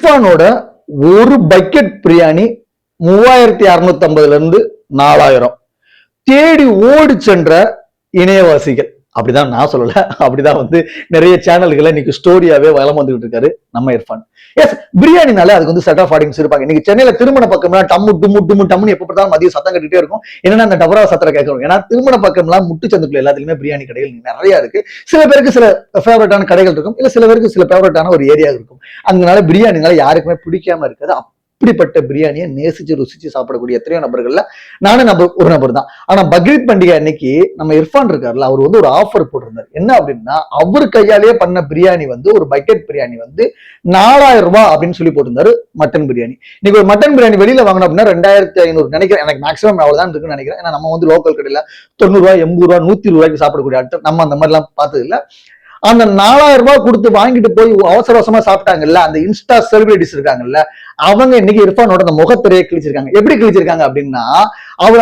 இர்ஃபானோட ஒரு பக்கெட் பிரியாணி 3650 இருந்து 4000 தேடி ஓடி சென்ற இணையவாசிகள். அப்படிதான் நான் சொல்லல, அப்படிதான் நிறைய சேனல்களை இன்னைக்கு ஸ்டோரியாவே வளம் வந்துகிட்டு இருக்காரு நம்ம இர்ஃபான். எஸ், பிரியாணினால அதுக்கு செட் ஆஃப் ஆடியன்ஸ் இருப்பாங்க. இன்னைக்கு சென்னையில திருமண பக்கம்லாம் டம்மு டும்மு டும்மு டம்னு எப்ப பார்த்தாலும் மதியம் சத்தம் கட்டிட்டே இருக்கும். என்னன்னா அந்த டபரா சத்தரை கேட்கணும். ஏன்னா திருமண பக்கம்லாம் முட்டுச்சந்துக்குள்ள எல்லாத்துலயுமே பிரியாணி கடைகள் நிறைய இருக்கு. சில பேருக்கு சில ஃபேவரட்டான கடைகள் இருக்கும், இல்ல சில பேருக்கு சில ஃபேவரட்டான ஒரு ஏரியா இருக்கும். அதனால பிரியாணினால யாருக்குமே பிடிக்காம இருக்காது. அப்படிப்பட்ட பிரியாணியை நேசிச்சு ருசிச்சு சாப்பிடக்கூடிய எத்தனையோ நபர்கள்ல நானும் ஒரு நபர் தான். ஆனா பக்ரீத் பண்டிகை அன்னைக்கு நம்ம இர்ஃபான் இருக்காருல்ல, அவர் ஒரு ஆஃபர் போட்டிருந்தார். என்ன அப்படின்னா, அவர் கையாலேயே பண்ண பிரியாணி ஒரு பக்கெட் பிரியாணி 4000 ரூபாய் அப்படின்னு சொல்லி போட்டிருந்தாரு. மட்டன் பிரியாணி. இன்னைக்கு ஒரு மட்டன் பிரியாணி வெளியில வாங்கணும் அப்படின்னா 2500 நினைக்கிறேன். எனக்கு மேக்ஸிமம் அவ்வளவுதான் இருக்குன்னு நினைக்கிறேன். ஏன்னா நம்ம லோக்கல் கடையில 90 ரூபாய் 80 ரூபாய் 120 ரூபாய்க்கு சாப்பிடக்கூடிய ஆட்கள் நம்ம அந்த மாதிரி எல்லாம் பார்த்தது இல்ல. அந்த 4000 ரூபாய் கொடுத்து வாங்கிட்டு போய் அவசர அவசரமா சாப்பிட்டாங்கல்ல, அந்த இன்ஸ்டா செலிபிரிட்டிஸ் இருக்காங்கல்ல, அவங்க இன்னைக்கு இர்ஃபானோட அந்த முகத்திரையை கிழிச்சிருக்காங்க. எப்படி கிழிச்சிருக்காங்க அப்படின்னா, அவர்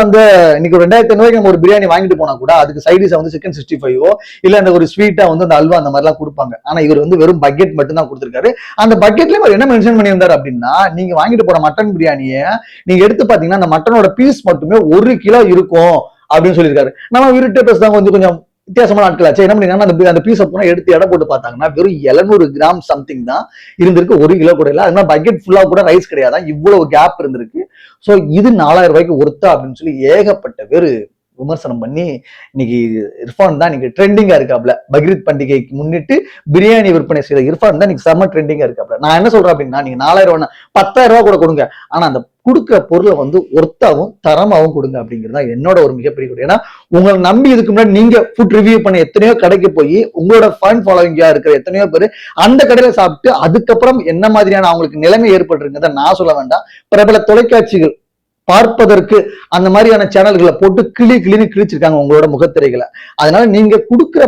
இன்னைக்கு 2500 ரூபாய்க்கு நம்ம ஒரு பிரியாணி வாங்கிட்டு போனா கூட அதுக்கு சைடிஸ் சிக்கன் 65 இல்ல அந்த ஒரு ஸ்வீட்டா அந்த அல்வா அந்த மாதிரி எல்லாம் கொடுப்பாங்க. ஆனா இவர் வெறும் பக்கெட் மட்டும் தான் கொடுத்திருக்காரு. அந்த பக்கெட்லயும் அவர் என்ன மென்ஷன் பண்ணியிருந்தாரு அப்படின்னா, நீங்க வாங்கிட்டு போற மட்டன் பிரியாணியை நீங்க எடுத்து பாத்தீங்கன்னா அந்த மட்டனோட பீஸ் மட்டுமே 1 கிலோ இருக்கும் அப்படின்னு சொல்லியிருக்காரு. நம்ம விருட்டே பேசுறாங்க கொஞ்சம் வித்தியாசமான ஆட்கள் ஆச்சு. என்ன பண்ணீங்கன்னா அந்த பீஸை போனா எடுத்து எடை போட்டு பார்த்தாங்கன்னா வெறும் 700 கிராம் சம்திங் தான் இருந்திருக்கு. 1 கிலோ கூட இல்ல. அதனால பக்கெட் ஃபுல்லா கூட ரைஸ் கிடையாது. இவ்வளவு கேப் இருந்திருக்கு. சோ இது 4000 ரூபாய்க்கு ஒருத்தா அப்படின்னு சொல்லி ஏகப்பட்ட பேரு விமர்சனம் பண்ணி இன்னைக்கு இர்ஃபான் தான் இன்னைக்கு ட்ரெண்டிங்கா இருக்காப்ல. பக்ரீத் பண்டிகைக்கு முன்னிட்டு பிரியாணி விற்பனை செய்த இர்ஃபான் தான் இன்னைக்கு செம்ம ட்ரெண்டிங்கா இருக்காப்ல. நான் என்ன சொல்றேன் அப்படின்னா, நீங்க 4000 10,000 ரூபாய் கூட கொடுங்க, ஆனா அந்த கொடுக்குற பொருளை ஒர்த்தாவும் தரமாவும் கொடுங்க அப்படிங்கிறது தான் என்னோட ஒரு மிகப்பெரிய குறை. ஏன்னா உங்களை நம்பி இதுக்கு முன்னாடி நீங்க ஃபுட் ரிவ்யூ பண்ண எத்தனையோ கடைக்கு போய் உங்களோட ஃபன் ஃபாலோவிங்கா இருக்கிற எத்தனையோ பேர் அந்த கடையில சாப்பிட்டு அதுக்கப்புறம் என்ன மாதிரியான அவங்களுக்கு நிலைமை ஏற்பட்டிருக்கிறத நான் சொல்ல வேண்டாம். பிரபல தொலைக்காட்சிகள் பார்ப்பதற்கு அந்த மாதிரியான சேனல்களை போட்டு கிளின்னு கிழிச்சிருக்காங்க உங்களோட முகத்திரைகளை. அதனால நீங்க கொடுக்கிற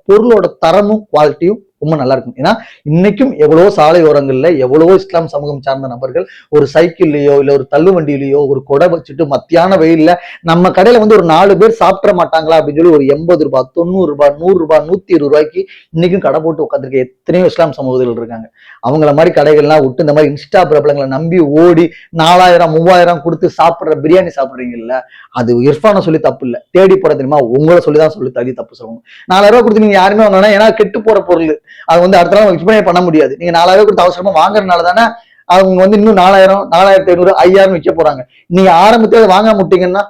பொருளோட தரமும் குவாலிட்டியும் ரொம்ப நல்லா இருக்கும். ஏன்னா இன்னைக்கும் எவ்வளவோ சாலை ஓரங்கள்ல எவ்வளவோ இஸ்லாம் சமூகம் சார்ந்த நபர்கள் ஒரு சைக்கிள்லயோ இல்ல ஒரு தள்ளு வண்டியிலயோ ஒரு கொடை வச்சுட்டு மத்தியான வெயில்ல நம்ம கடையில ஒரு 4 பேர் சாப்பிட மாட்டாங்களா அப்படின்னு சொல்லி ஒரு 80 ரூபாய் 90 ரூபாய் 100 ரூபாய் 120 ரூபாய்க்கு இன்னைக்கும் கடை போட்டு உட்காந்துருக்க எத்தனையோ இஸ்லாம் சமூகத்தில் இருக்காங்க. அவங்கள மாதிரி கடைகள்லாம் விட்டு இந்த மாதிரி இன்ஸ்டா பிரபலங்களை நம்பி ஓடி 4000 3000 கொடுத்து சாப்பிடுற பிரியாணி சாப்பிடுறீங்கல்ல, அது இர்ஃபானை சொல்லி தப்பு இல்லை. தேடி போற தெரியுமா, உங்களை சொல்லிதான் சொல்லி தள்ளி தப்பு சொல்லணும். 4000 ரூபாய் கொடுத்து நீங்க யாருமே வாங்கினா, ஏன்னா கெட்டு போற பொருள் அது அடுத்த நாள் விற்பனை பண்ண முடியாது. நீங்க 4000 கொடுத்து அவசரமா வாங்குறதுனால தானே அவங்க இன்னும் 4000 4500 5000 விற்க போறாங்க. நீங்க ஆரம்பத்திலே வாங்க முட்டீங்கன்னா.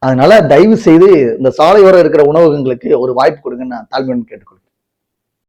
அதனால தயவு செய்து இந்த சாலையோரம் இருக்கிற உணவகங்களுக்கு ஒரு வாய்ப்பு கொடுங்கன்னு நான் தாழ்மையுடன் கேட்டுக்கொள்கிறேன்.